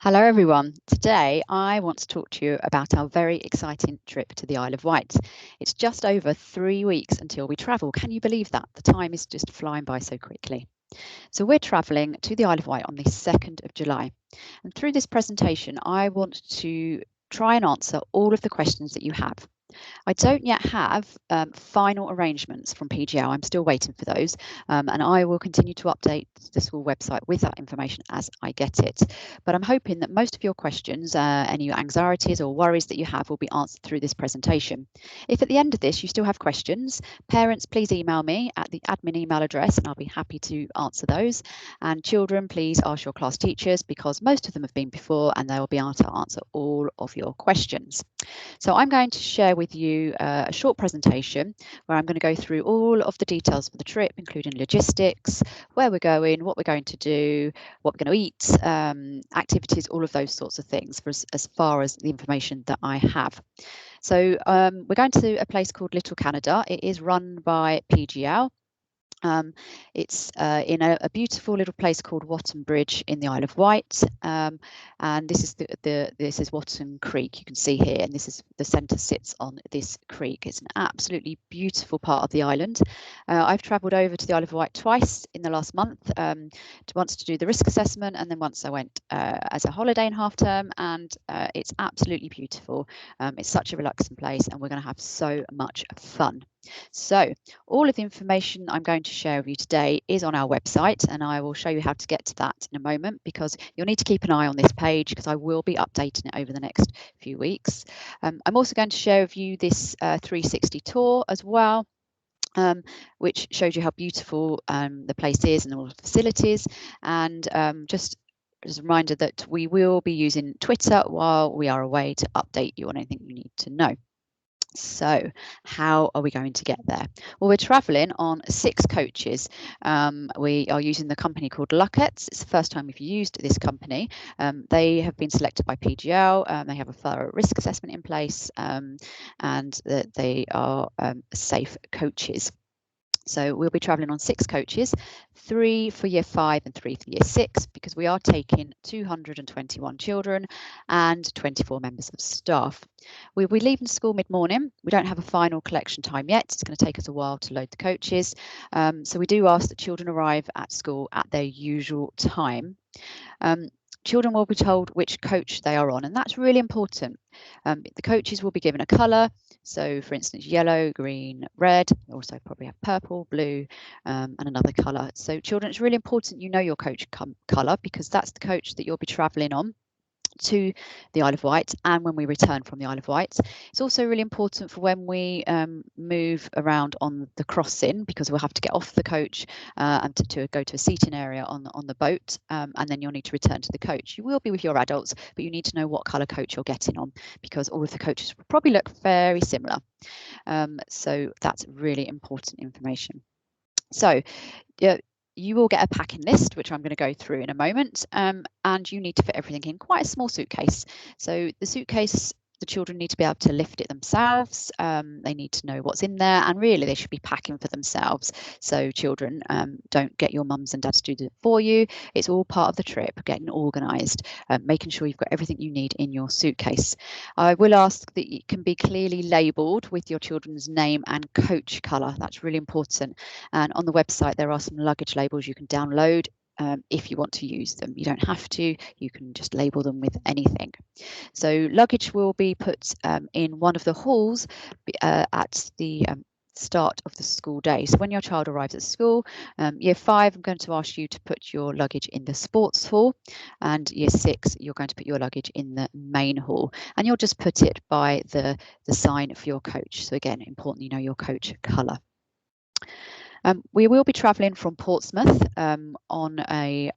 Hello everyone. Today I want to talk to you about our very exciting trip to the Isle of Wight. It's just over 3 weeks until we travel. Can you believe that? The time is just flying by so quickly. So we're travelling to the Isle of Wight on the 2nd of July. And through this presentation, I want to try and answer all of the questions that you have. I don't yet have final arrangements from PGL. I'm still waiting for those, and I will continue to update the school website with that information as I get it. But I'm hoping that most of your questions, any anxieties or worries that you have, will be answered through this presentation. If at the end of this you still have questions, parents, please email me at the admin email address and I'll be happy to answer those. And children, please ask your class teachers because most of them have been before and they will be able to answer all of your questions. So I'm going to share with you a short presentation where I'm going to go through all of the details for the trip, including logistics, where we're going, what we're going to do, what we're going to eat, activities, all of those sorts of things for as far as the information that I have. So we're going to a place called Little Canada. It is run by PGL. It's in a beautiful little place called Watton Bridge in the Isle of Wight, and this is this is Watton Creek. You can see here, and this is the centre sits on this creek. It's an absolutely beautiful part of the island. I've travelled over to the Isle of Wight twice in the last month, once to do the risk assessment, and then once I went as a holiday in half term, and it's absolutely beautiful. It's such a relaxing place, and we're going to have so much fun. So all of the information I'm going to share with you today is on our website, and I will show you how to get to that in a moment, because you'll need to keep an eye on this page because I will be updating it over the next few weeks. I'm also going to share with you this 360 tour as well, which shows you how beautiful the place is and all the facilities. And just as a reminder that we will be using Twitter while we are away to update you on anything you need to know. So how are we going to get there? Well, we're travelling on 6 coaches. We are using the company called Luckets. It's the first time we've used this company. They have been selected by PGL. They have a thorough risk assessment in place, and they are safe coaches. So we'll be travelling on 6 coaches, 3 for year 5 and 3 for year 6, because we are taking 221 children and 24 members of staff. We'll be leaving school mid-morning. We don't have a final collection time yet. It's going to take us a while to load the coaches. So we do ask that children arrive at school at their usual time. Children will be told which coach they are on, and that's really important. The coaches will be given a colour. So, for instance, yellow, green, red. They also probably have purple, blue, and another colour. So, children, it's really important you know your coach colour, because that's the coach that you'll be travelling on to the Isle of Wight and when we return from the Isle of Wight. It's also really important for when we move around on the crossing, because we'll have to get off the coach and to go to a seating area on the boat, and then you'll need to return to the coach. You will be with your adults, but you need to know what colour coach you're getting on, because all of the coaches will probably look very similar. So that's really important information. So you will get a packing list, which I'm going to go through in a moment, and you need to fit everything in quite a small suitcase. So the suitcase, the children need to be able to lift it themselves. They need to know what's in there, and really they should be packing for themselves. So children, don't get your mums and dads to do it for you. It's all part of the trip, getting organised, making sure you've got everything you need in your suitcase. I will ask that it can be clearly labelled with your children's name and coach colour. That's really important. And on the website there are some luggage labels you can download if you want to use them. You don't have to, you can just label them with anything. So luggage will be put in one of the halls at the start of the school day. So when your child arrives at school, year 5, I'm going to ask you to put your luggage in the sports hall, and year 6, you're going to put your luggage in the main hall, and you'll just put it by the sign for your coach. So again, important you know your coach colour. We will be travelling from Portsmouth on a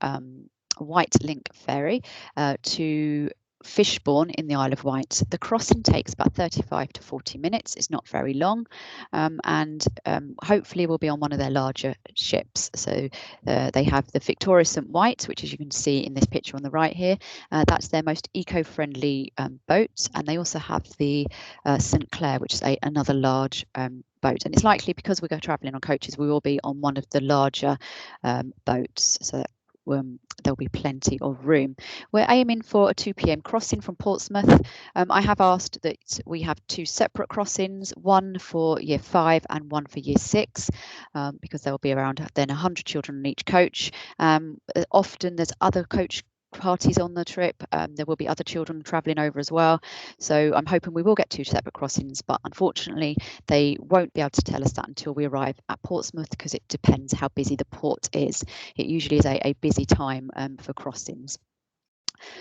White Link ferry to Fishbourne in the Isle of Wight. The crossing takes about 35 to 40 minutes. It's not very long, and hopefully we'll be on one of their larger ships. So they have the Victoria St White, which, as you can see in this picture on the right here, that's their most eco-friendly boat, and they also have the St Clair, which is another large boat, and it's likely, because we're travelling on coaches, we will be on one of the larger boats. So there'll be plenty of room. We're aiming for a 2 p.m. crossing from Portsmouth. I have asked that we have 2 separate crossings, one for year 5 and one for year 6, because there will be around then 100 children in each coach. Often there's other coach parties on the trip. There will be other children travelling over as well, so I'm hoping we will get 2 separate crossings, but unfortunately they won't be able to tell us that until we arrive at Portsmouth, because it depends how busy the port is. It usually is a busy time for crossings.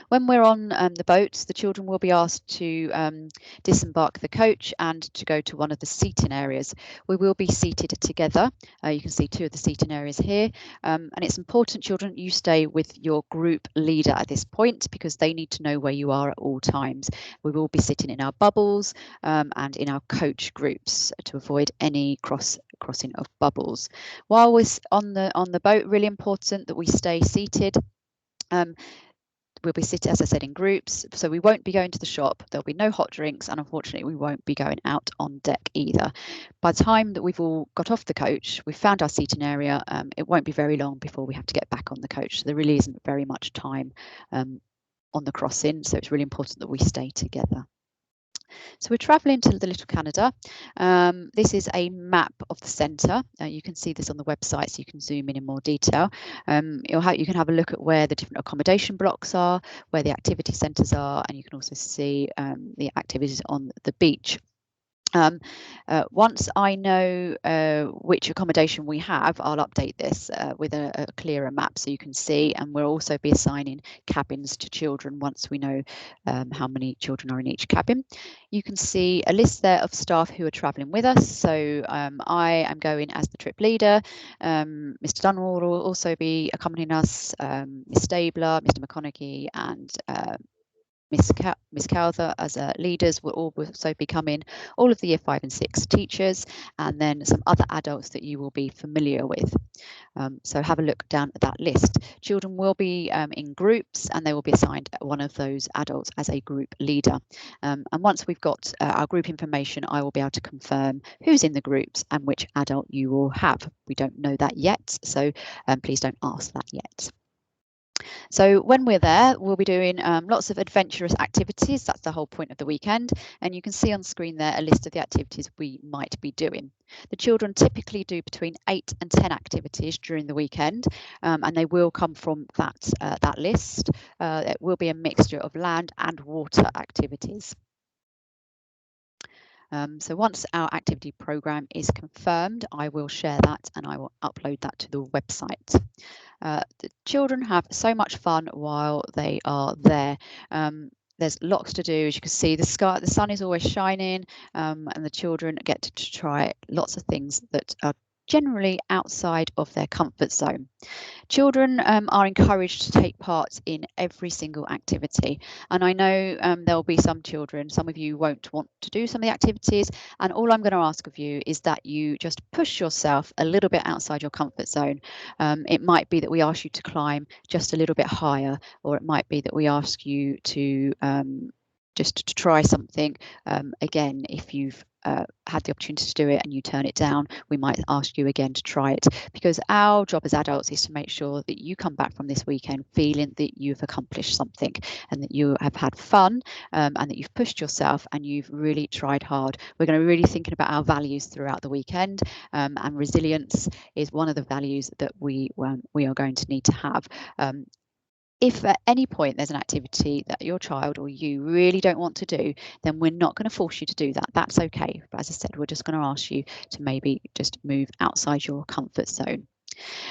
When we're on the boats, the children will be asked to disembark the coach and to go to one of the seating areas. We will be seated together. You can see 2 of the seating areas here, and it's important, children, you stay with your group leader at this point, because they need to know where you are at all times. We will be sitting in our bubbles and in our coach groups to avoid any crossing of bubbles. While we're on the boat, really important that we stay seated. We'll be sitting, as I said, in groups, so we won't be going to the shop. There'll be no hot drinks, and unfortunately we won't be going out on deck either. By the time that we've all got off the coach, we've found our seating area, it won't be very long before we have to get back on the coach, so there really isn't very much time on the crossing, so it's really important that we stay together. So we're travelling to the Little Canada. This is a map of the centre. You can see this on the website, so you can zoom in more detail. You can have a look at where the different accommodation blocks are, where the activity centres are, and you can also see the activities on the beach. Once I know which accommodation we have, I'll update this with a clearer map so you can see, and we'll also be assigning cabins to children once we know how many children are in each cabin. You can see a list there of staff who are travelling with us. So I am going as the trip leader. Mr. Dunwall will also be accompanying us, Miss Stabler, Mr. McConaughey, and Miss Calther as leaders will also be coming, all of the year 5 and 6 teachers, and then some other adults that you will be familiar with. So have a look down at that list. Children will be in groups, and they will be assigned one of those adults as a group leader. And once we've got our group information, I will be able to confirm who's in the groups and which adult you will have. We don't know that yet, so please don't ask that yet. So when we're there, we'll be doing lots of adventurous activities. That's the whole point of the weekend. And you can see on screen there a list of the activities we might be doing. The children typically do between 8 and 10 activities during the weekend, and they will come from that list. It will be a mixture of land and water activities. So once our activity programme is confirmed, I will share that and I will upload that to the website. The children have so much fun while they are there. There's lots to do. As you can see, the sun is always shining, and the children get to try lots of things that are generally outside of their comfort zone. Children are encouraged to take part in every single activity, and I know there will be some children, some of you won't want to do some of the activities, and all I'm going to ask of you is that you just push yourself a little bit outside your comfort zone. It might be that we ask you to climb just a little bit higher, or it might be that we ask you to just to try something. Again, if you've had the opportunity to do it and you turn it down, we might ask you again to try it, because our job as adults is to make sure that you come back from this weekend feeling that you've accomplished something and that you have had fun, and that you've pushed yourself and you've really tried hard. We're going to be really thinking about our values throughout the weekend, and resilience is one of the values that we are going to need to have. If at any point there's an activity that your child or you really don't want to do, then we're not going to force you to do that. That's okay. But as I said, we're just going to ask you to maybe just move outside your comfort zone.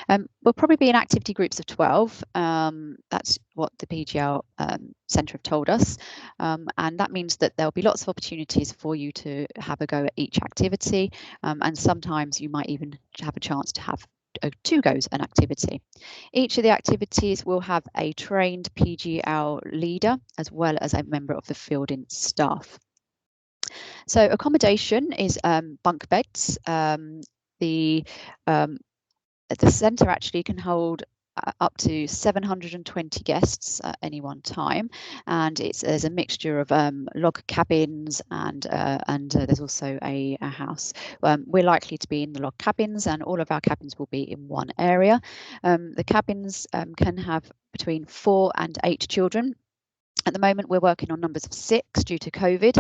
We'll probably be in activity groups of 12. That's what the PGL Centre have told us. And that means that there'll be lots of opportunities for you to have a go at each activity. And sometimes you might even have a chance to have 2 goes an activity. Each of the activities will have a trained PGL leader as well as a member of the fielding staff. So accommodation is bunk beds. The centre actually can hold up to 720 guests at any one time, and there's a mixture of log cabins and there's also a house. We're likely to be in the log cabins, and all of our cabins will be in one area. The cabins can have between 4 and 8 children. At the moment, we're working on numbers of 6 due to COVID.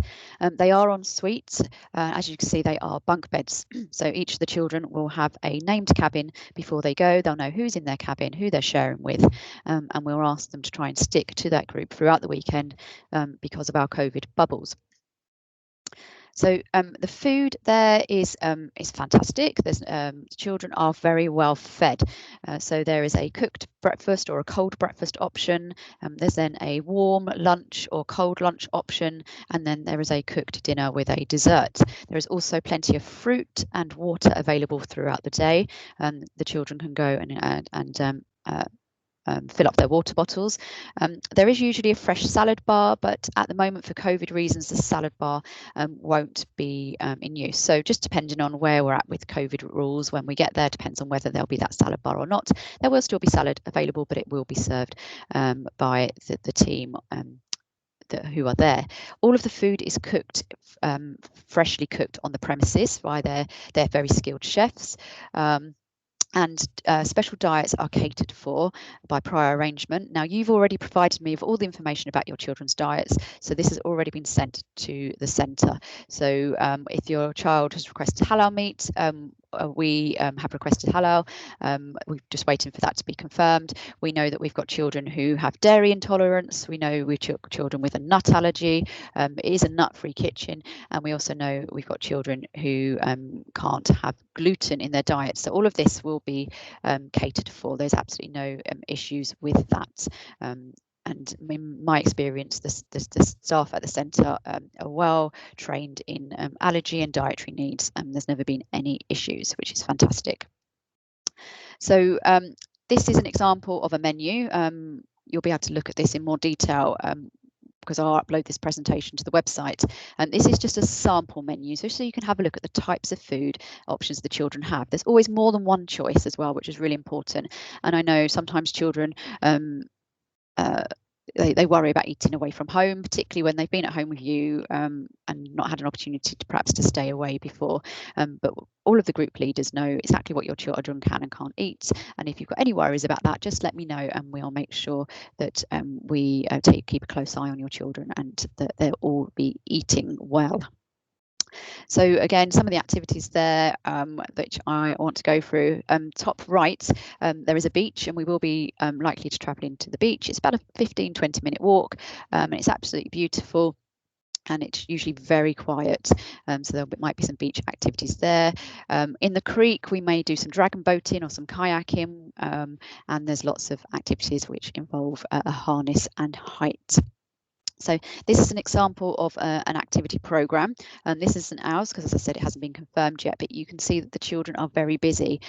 They are en suites. As you can see, they are bunk beds. So each of the children will have a named cabin before they go. They'll know who's in their cabin, who they're sharing with, and we'll ask them to try and stick to that group throughout the weekend because of our COVID bubbles. So the food there is fantastic. There's children are very well fed. So there is a cooked breakfast or a cold breakfast option. There's then a warm lunch or cold lunch option, and then there is a cooked dinner with a dessert. There is also plenty of fruit and water available throughout the day. The children can go and fill up their water bottles. There is usually a fresh salad bar, but at the moment, for COVID reasons, the salad bar won't be in use. So just depending on where we're at with COVID rules when we get there, depends on whether there'll be that salad bar or not. There will still be salad available, but it will be served by the team who are there. All of the food is cooked, freshly cooked on the premises by their very skilled chefs. And special diets are catered for by prior arrangement. Now, you've already provided me with all the information about your children's diets, so this has already been sent to the centre. So if your child has requested halal meat, we have requested halal. We're just waiting for that to be confirmed. We know that we've got children who have dairy intolerance. We know we've got children with a nut allergy. It is a nut-free kitchen, and we also know we've got children who can't have gluten in their diet. So all of this will be catered for. There's absolutely no issues with that. And in my experience, the staff at the centre are well trained in allergy and dietary needs, and there's never been any issues, which is fantastic. So this is an example of a menu. You'll be able to look at this in more detail because I'll upload this presentation to the website. And this is just a sample menu, so you can have a look at the types of food options the children have. There's always more than one choice as well, which is really important. And I know sometimes children they worry about eating away from home, particularly when they've been at home with you and not had an opportunity to perhaps to stay away before. But all of the group leaders know exactly what your children can and can't eat. And if you've got any worries about that, just let me know, and we'll make sure that we keep a close eye on your children and that they'll all be eating well. So again, some of the activities there which I want to go through. Top right, there is a beach, and we will be likely to travel into the beach. It's about a 15-20 minute walk, and it's absolutely beautiful. And it's usually very quiet, so there might be some beach activities there. In the creek, we may do some dragon boating or some kayaking, and there's lots of activities which involve a harness and height. So this is an example of an activity programme, and this isn't ours because, as I said, it hasn't been confirmed yet, but you can see that the children are very busy.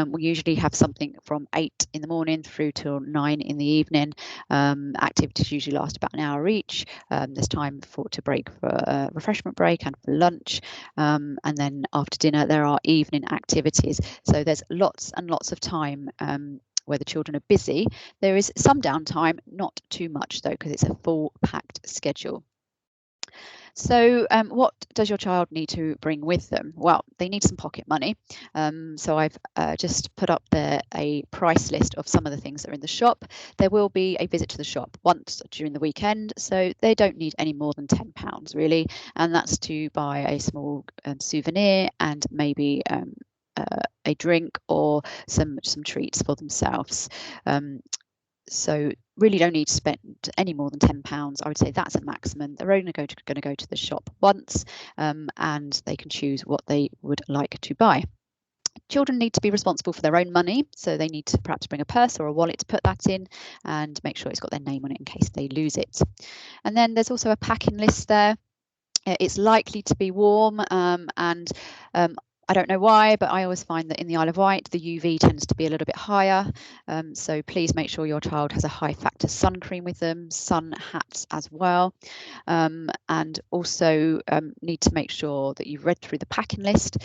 We usually have something from 8 in the morning through till 9 in the evening. Activities usually last about an hour each. There's time to break for a refreshment break and for lunch, and then after dinner there are evening activities. So there's lots and lots of time where the children are busy. There is some downtime, not too much though, because it's a full packed schedule. So what does your child need to bring with them? Well, they need some pocket money. So I've just put up there a price list of some of the things that are in the shop. There will be a visit to the shop once during the weekend, so they don't need any more than £10 really, and that's to buy a small souvenir and maybe a drink or some treats for themselves. So really don't need to spend any more than £10. I would say that's a maximum. They're only going to go to the shop once, and they can choose what they would like to buy. Children need to be responsible for their own money, so they need to perhaps bring a purse or a wallet to put that in and make sure it's got their name on it in case they lose it. And then there's also a packing list there. It's likely to be warm, and I don't know why, but I always find that in the Isle of Wight, the UV tends to be a little bit higher. So please make sure your child has a high factor sun cream with them, sun hats as well. And also need to make sure that you've read through the packing list.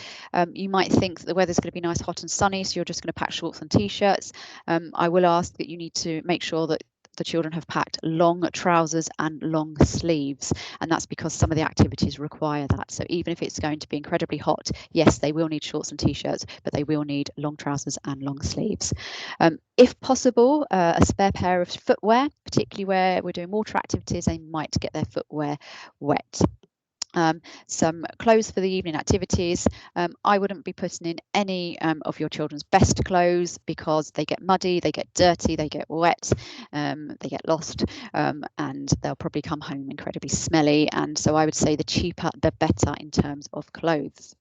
You might think that the weather's going to be nice, hot and sunny, so you're just going to pack shorts and t-shirts. I will ask that you need to make sure that the children have packed long trousers and long sleeves, and that's because some of the activities require that. So even if it's going to be incredibly hot, yes, they will need shorts and t-shirts, but they will need long trousers and long sleeves. If possible, a spare pair of footwear, particularly where we're doing water activities, they might get their footwear wet. Some clothes for the evening activities. I wouldn't be putting in any of your children's best clothes because they get muddy, they get dirty, they get wet, they get lost, and they'll probably come home incredibly smelly. And so I would say the cheaper the better in terms of clothes.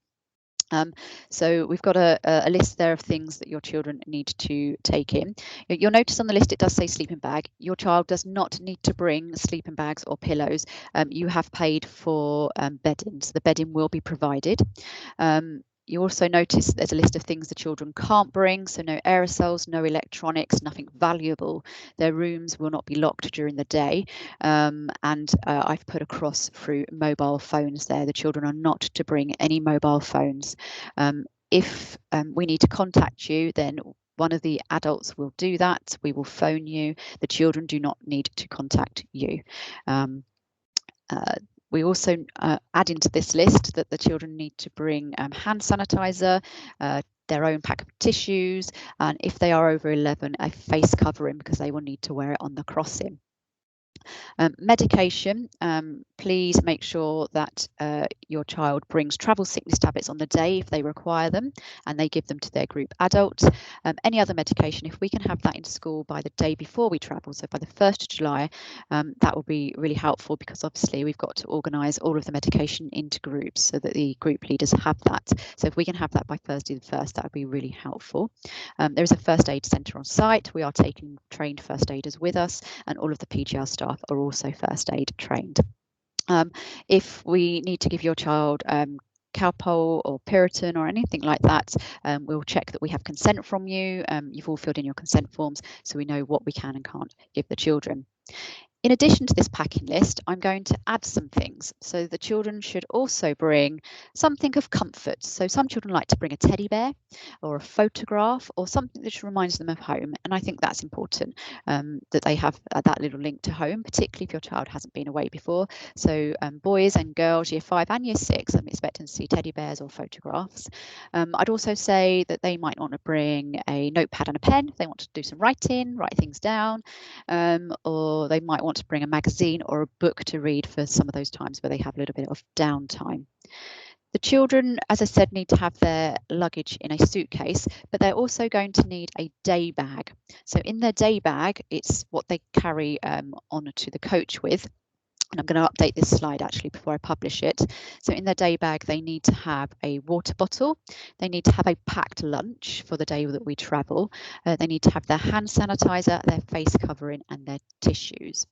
So we've got a list there of things that your children need to take in. You'll notice on the list it does say sleeping bag. Your child does not need to bring sleeping bags or pillows. You have paid for bedding, so the bedding will be provided. You also notice there's a list of things the children can't bring, so no aerosols, no electronics, nothing valuable. Their rooms will not be locked during the day, and I've put across through mobile phones there. The children are not to bring any mobile phones. If we need to contact you, then one of the adults will do that. We will phone you. The children do not need to contact you. We also add into this list that the children need to bring hand sanitizer, their own pack of tissues, and if they are over 11, a face covering because they will need to wear it on the crossing. Medication, please make sure that your child brings travel sickness tablets on the day if they require them, and they give them to their group adult. Any other medication, if we can have that in school by the day before we travel, so by the 1st of July, that will be really helpful because obviously we've got to organise all of the medication into groups so that the group leaders have that. So if we can have that by Thursday the 1st, that would be really helpful. There is a first aid centre on site. We are taking trained first aiders with us, and all of the PGL staff are also first aid trained. If we need to give your child Calpol or Piriton or anything like that, we'll check that we have consent from you. You've all filled in your consent forms, so we know what we can and can't give the children. In addition to this packing list, I'm going to add some things. So the children should also bring something of comfort. So some children like to bring a teddy bear or a photograph or something that reminds them of home. And I think that's important, that they have that little link to home, particularly if your child hasn't been away before. So boys and girls, year 5 and year 6, I'm expecting to see teddy bears or photographs. I'd also say that they might want to bring a notepad and a pen if they want to do some writing, write things down, or they might want to bring a magazine or a book to read for some of those times where they have a little bit of downtime. The children, as I said, need to have their luggage in a suitcase, but they're also going to need a day bag. So in their day bag, it's what they carry on to the coach with. And I'm going to update this slide actually before I publish it. So in their day bag, they need to have a water bottle. They need to have a packed lunch for the day that we travel. They need to have their hand sanitizer, their face covering, and their tissues.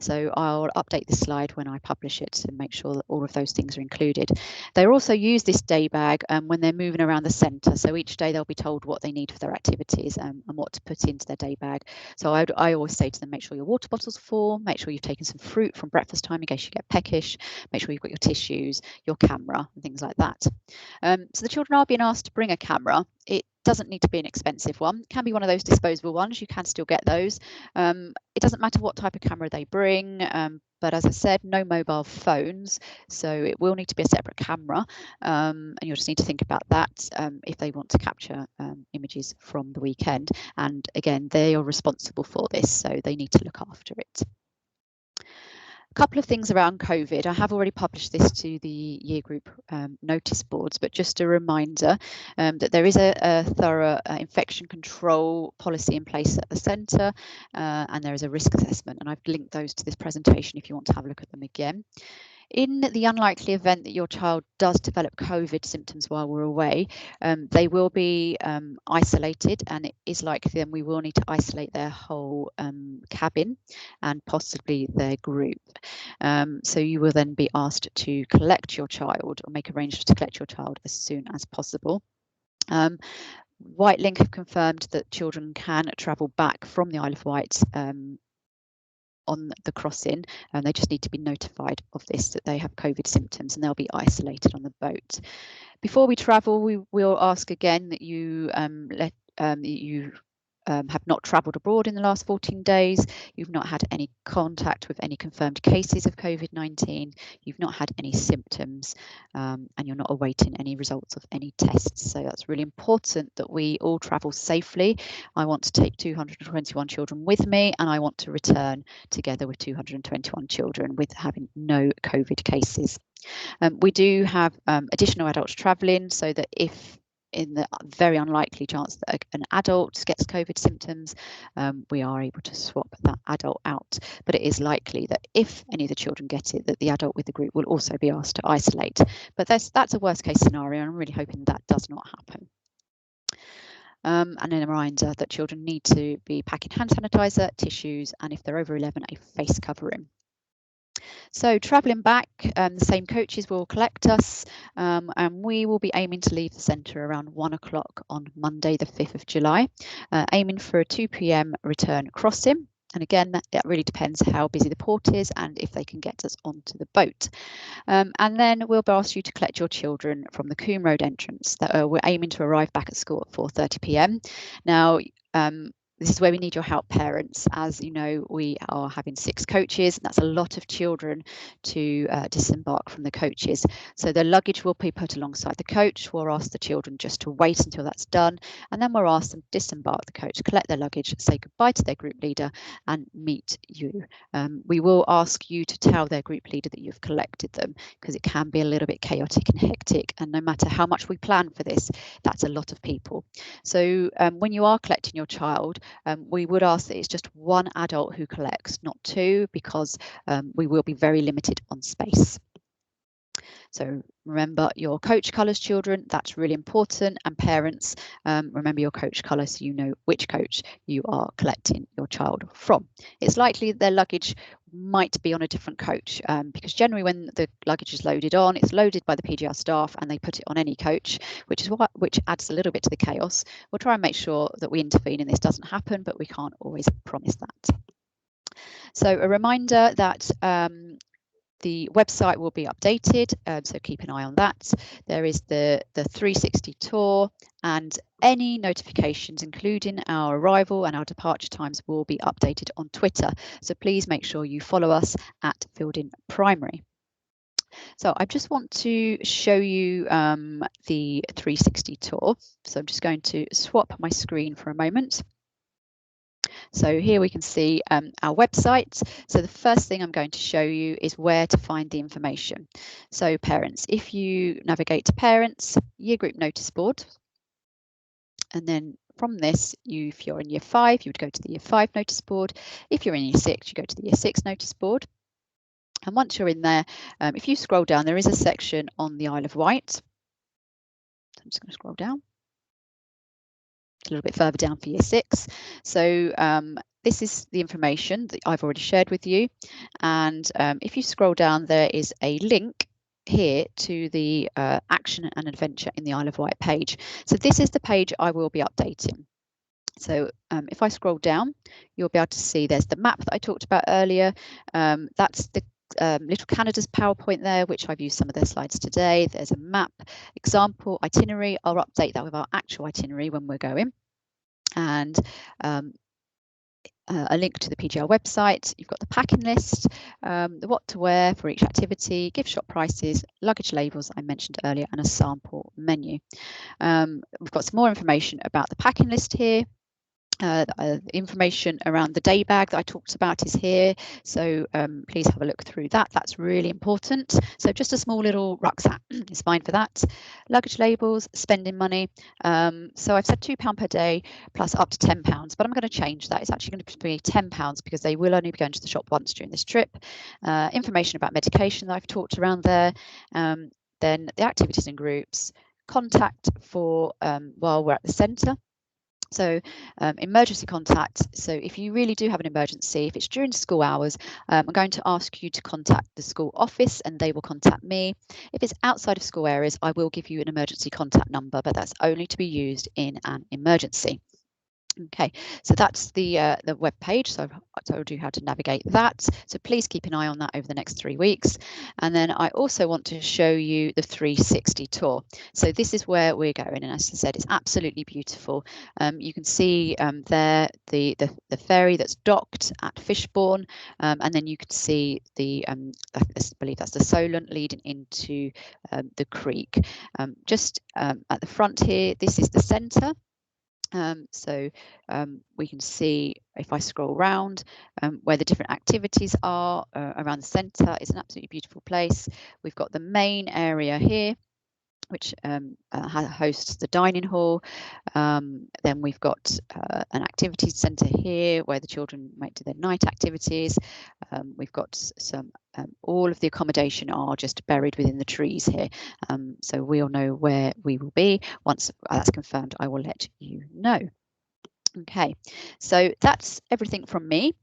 So I'll update this slide when I publish it to make sure that all of those things are included. They also use this day bag when they're moving around the centre. So each day they'll be told what they need for their activities and what to put into their day bag. So I always say to them, make sure your water bottle's full, make sure you've taken some fruit from breakfast time in case you get peckish, make sure you've got your tissues, your camera and things like that. So the children are being asked to bring a camera. It doesn't need to be an expensive one. It can be one of those disposable ones. You can still get those. It doesn't matter what type of camera they bring, but as I said, no mobile phones. So it will need to be a separate camera, and you'll just need to think about that if they want to capture images from the weekend. And again, they are responsible for this, so they need to look after it. A couple of things around COVID. I have already published this to the year group notice boards, but just a reminder that there is a thorough infection control policy in place at the centre, and there is a risk assessment, and I've linked those to this presentation if you want to have a look at them again. In the unlikely event that your child does develop COVID symptoms while we're away, they will be isolated, and it is likely then we will need to isolate their whole cabin and possibly their group. So you will then be asked to collect your child or make arrangements to collect your child as soon as possible. White Link have confirmed that children can travel back from the Isle of Wight on the crossing, and they just need to be notified of this, that they have COVID symptoms, and they'll be isolated on the boat. Before we travel, we will ask again that you have not travelled abroad in the last 14 days, you've not had any contact with any confirmed cases of COVID-19, you've not had any symptoms, and you're not awaiting any results of any tests. So that's really important that we all travel safely. I want to take 221 children with me, and I want to return together with 221 children with having no COVID cases. We do have additional adults travelling, so that if in the very unlikely chance that an adult gets COVID symptoms, we are able to swap that adult out. But it is likely that if any of the children get it, that the adult with the group will also be asked to isolate. But that's a worst case scenario, and I'm really hoping that does not happen. And then a reminder that children need to be packing hand sanitizer, tissues, and if they're over 11, a face covering. So travelling back, the same coaches will collect us, and we will be aiming to leave the centre around 1 o'clock on Monday the 5th of July, aiming for a 2 p.m. return crossing. And again, that really depends how busy the port is and if they can get us onto the boat. And then we'll ask you to collect your children from the Coombe Road entrance. We're aiming to arrive back at school at 4:30 p.m. Now, this is where we need your help, parents. As you know, we are having 6 coaches, and that's a lot of children to disembark from the coaches. So the luggage will be put alongside the coach. We'll ask the children just to wait until that's done, and then we'll ask them to disembark the coach, collect their luggage, say goodbye to their group leader, and meet you. We will ask you to tell their group leader that you've collected them, because it can be a little bit chaotic and hectic, and no matter how much we plan for this, that's a lot of people. So when you are collecting your child, we would ask that it's just 1 adult who collects, not 2, because we will be very limited on space. So remember your coach colours, children, that's really important. And parents, remember your coach colour so you know which coach you are collecting your child from. It's likely their luggage might be on a different coach, because generally when the luggage is loaded on, it's loaded by the PGR staff and they put it on any coach, which adds a little bit to the chaos. We'll try and make sure that we intervene and this doesn't happen, but we can't always promise that. So a reminder that the website will be updated, so keep an eye on that. There is the 360 tour, and any notifications, including our arrival and our departure times, will be updated on Twitter. So please make sure you follow us at Fielding Primary. So I just want to show you the 360 tour. So I'm just going to swap my screen for a moment. So here we can see our website. So the first thing I'm going to show you is where to find the information. So parents, if you navigate to parents, year group notice board, and then from this, if you're in year 5, you would go to the year 5 notice board. If you're in year 6, you go to the year 6 notice board. And once you're in there, if you scroll down, there is a section on the Isle of Wight. I'm just going to scroll down a little bit further down for year 6. So this is the information that I've already shared with you. And if you scroll down, there is a link here to the Action and Adventure in the Isle of Wight page. So this is the page I will be updating. So if I scroll down, you'll be able to see there's the map that I talked about earlier. That's the Little Canada's PowerPoint there, which I've used some of their slides today. There's a map example itinerary. I'll update that with our actual itinerary when we're going. And a link to the PGR website. You've got the packing list, the what to wear for each activity, gift shop prices, luggage labels I mentioned earlier, and a sample menu. We've got some more information about the packing list here. Information around the day bag that I talked about is here, so please have a look through that. That's really important. So just a small little rucksack is fine for that. Luggage labels, spending money. So I've said £2 per day plus up to £10, but I'm going to change that. It's actually going to be £10 because they will only be going to the shop once during this trip. Information about medication that I've talked around there. Then the activities and groups, contact for while we're at the centre. So emergency contact. So if you really do have an emergency, if it's during school hours, I'm going to ask you to contact the school office and they will contact me. If it's outside of school areas, I will give you an emergency contact number, but that's only to be used in an emergency. Okay, so that's the web page. So I've told you how to navigate that. So please keep an eye on that over the next 3 weeks. And then I also want to show you the 360 tour. So this is where we're going, and as I said, it's absolutely beautiful. You can see there the ferry that's docked at Fishbourne, and then you can see the I believe that's the Solent leading into the creek. Just at the front here, this is the centre. So we can see, if I scroll around, where the different activities are around the centre. It's an absolutely beautiful place. We've got the main area here, which hosts the dining hall. Then we've got an activities centre here where the children might do their night activities. We've got some, all of the accommodation are just buried within the trees here. So we'll know where we will be. Once that's confirmed, I will let you know. Okay, so that's everything from me.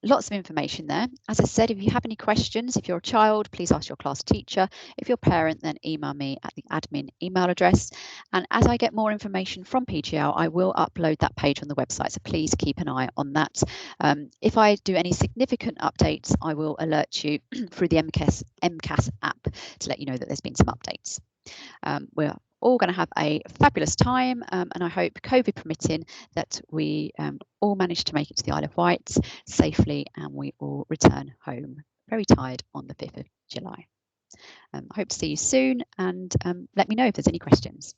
Lots of information there. As I said, if you have any questions, if you're a child, please ask your class teacher. If you're a parent, then email me at the admin email address. And as I get more information from PGL, I will upload that page on the website. So please keep an eye on that. If I do any significant updates, I will alert you through the MCAS app to let you know that there's been some updates. We're all going to have a fabulous time, and I hope, COVID permitting, that we all manage to make it to the Isle of Wight safely and we all return home very tired on the 5th of July. I hope to see you soon, and let me know if there's any questions.